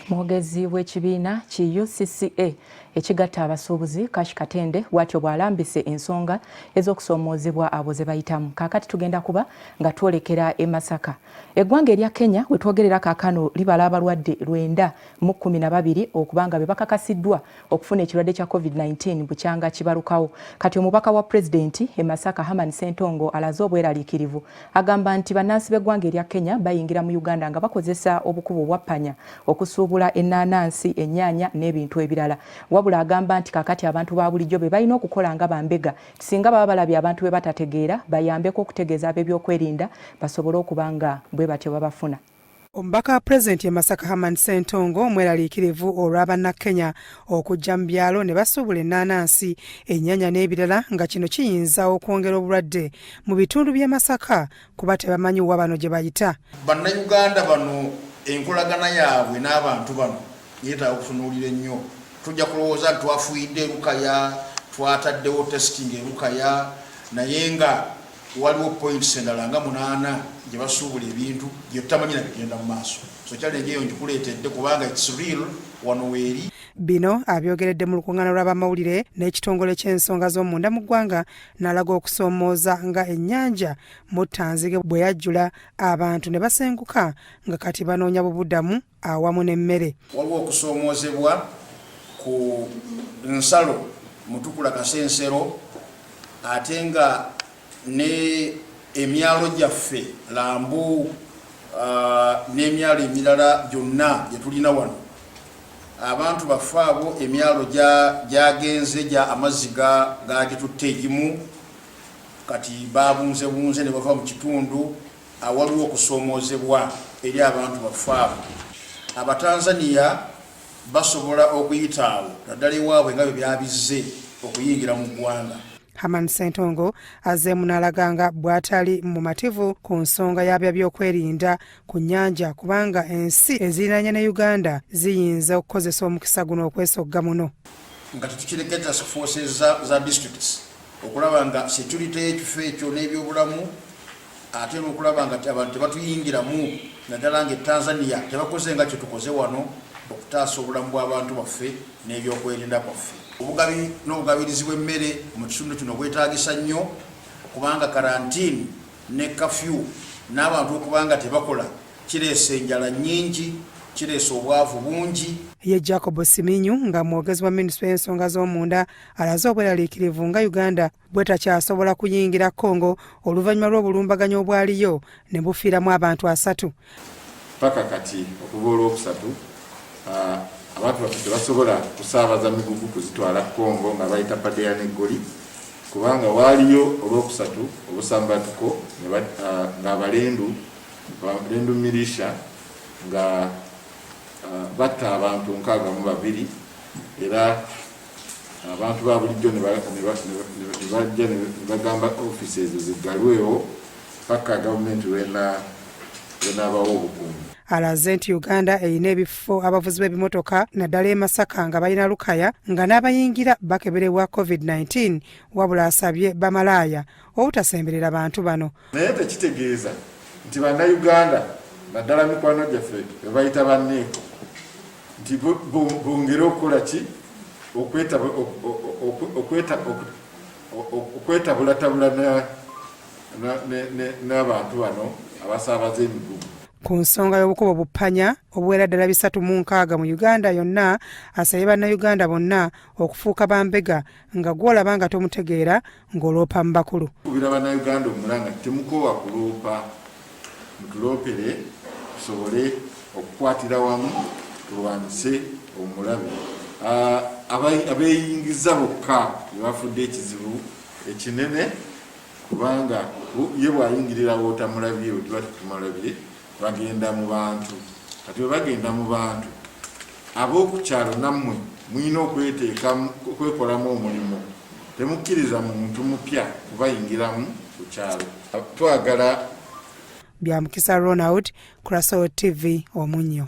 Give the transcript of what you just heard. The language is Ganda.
Mwogezi w'ekibiina ki UCCA ekigatta abasuubuzi Kashi Katende bw'atyo bw'alambise ensonga ez'okusoomoozebwa abo ze bayitamu. Kaakati tugenda kuba nga twolekera e Masaka. Eggwanga erya Kenya we twogerera kaakano libala abalwadde 912 okuba nga be bakakasiddwa okufuna ekirwadde kya COVID-19 bukyanga kibalukawo. Kati omubaka wa pulezidenti e Masaka Herman Ssentongo alaze obweraliikirivu agamba nti bannansi b'eggwanga erya Kenya bayingira mu Uganda nga bakozesa obukubo obwappanya okusuubula ennaanansi, ennyaanya n'ebintu ebirala. Wabula agamba nti kakati abantu ba bulijjo be balina okukola nga bambega singa baba balabye abantu be batategeera bayambeko okutegeeza ab'ebyokwerinda basobole okuba nga bwe batyo babafuna. Omubaka wa pulezidenti e Masaka Herman Ssentongo omweraliikirivu olw'Abannakenya okujja mu byalo ne basuubula ennaanansi, ennyaanya n'ebirala nga kino kiyinza okwongera obulwadde mu bitundu by'e Masaka kuba tebamanyi wa bano gye bayita. Bannayuganda bano enkolagana yaabwe n'abantu bano yeetaaga okutunuulira ennyo. Tujja kulowooza nti twafuuyidde Lukaya, twataddewo testing e Lukaya, naye nga waliwo points endala nga 8 gye basuubula ebintu gye tutamanyi na bigenda mu maaso. So challenge eyo ngikuleetedde kubanga it's real wano weeri. Bino abyogeredde mu lukuŋŋaana lw'abamawulire n'ekitongole ky'ensonga z'omunda mu ggwanga n'alaga okusoomooza nga ennyanja Muttanzige bwe yajjula abantu ne basenguka nga kati banoonya bubuddamu awamu n'emmere. Waliwo okusoomoozebwa ku nsalo Mutukula Kasensero ate nga ne emyalo gyaffe Lambu n'emyalo emirala gyonna gye tulina wano. Abantu baffe abo emyalo gyagenze gya amazzi gagitutte egimu kati babunze ne bava mu kitundu. Awaliwo okusoomoozebwa eri abantu baffe abo. Abatanzania basobola okuyita awo naddala ewaabwe nga bwe byabizze okuyingira mu ggwanga. Herman Ssentongo azzeemu n'alaganga bw'atali mumativu ku nsonga y'abya by'okwerinda ku nnyanja kubanga ensi eziriraanye ne Uganda ziyinza okukozesa omukisa guno okwesogga muno. Nga tetukireketa task forces za districts okulaba nga security y'ekifo ekyo n'ebyobulamu ate n'okulaba nga abantu tebatuyingiramu naddala nga Tanzania tebakoze nga kye tukoze wano okutaasa obulamu bw'abantu baffe n'ebyokwerinda kwaffe. Obugabi n'obugabirizi bw'emmere mu kitundu kino bwetaagisa nnyo kubanga karantini ne kafyu n'abantu okubanga tebakola kireese enjala nnyingi, kireese obwavu bungi. Ye Jacob Siminyu nga mwogezi wa minisitule y'ensonga z'omunda alaze obweraliikirivu nga Uganda bwetakyasobola kuyingira Congo oluvannyuma lw'obulumbaganyi obwaliyo ne bufiiramu abantu 3. Paka kati okuva olwokusatu abantu baffe tebasobola kusaabaza migugu kuzitwala Congo nga bayita Padeya ne Goli kubanga waaliyo olwokusatu obusambatuko nga abalendu milisha nga batta abantu 62 era abantu ba bulijjo ne bajja ne bagamba offices ziggalwewo paka gavumenti lwenaabawo obukuumi. Alaze nti Uganda erina ebifo abavuzi b'ebimotoka naddala e Masaka nga balina Lukaya nga n'abayingira bakeberebwa COVID-19 wabula asabye bamalaaya obutasemberera bantu bano. Naye tekitegeeza nti bannayuganda naddala mikwano gyaffe be bayita banneeko nti bongere okukola ki okwetabulatabula n'abantu bano abasaabaza emigugu. Ku nsonga y'obukubo buppanya obuwera ddala 360 mu Uganda yonna asabye bannayuganda bonna okufuuka bambega nga gw'olaba nga tomutegeera ng'oloopa mu bakulu. Kubira bannayuganda omulanga temukoowa kuloopa mutuloopere tusobole okukwatira wamu tulwanyise omulabe. Abeeyingiza bokka be bafudde ekizibu ekinene kubanga ye bw'ayingirira wootamulabye otiba tetumulabye bagenda mu bantu. Kati bwe bagenda mu bantu ab'okukyalo nammwe mulina okwekolamu omulimu. Temukkiriza muntu mupya kubayingiramu ku kyalo. Twagala Byamukisa Ronald, Kurasao TV, Omunnyo.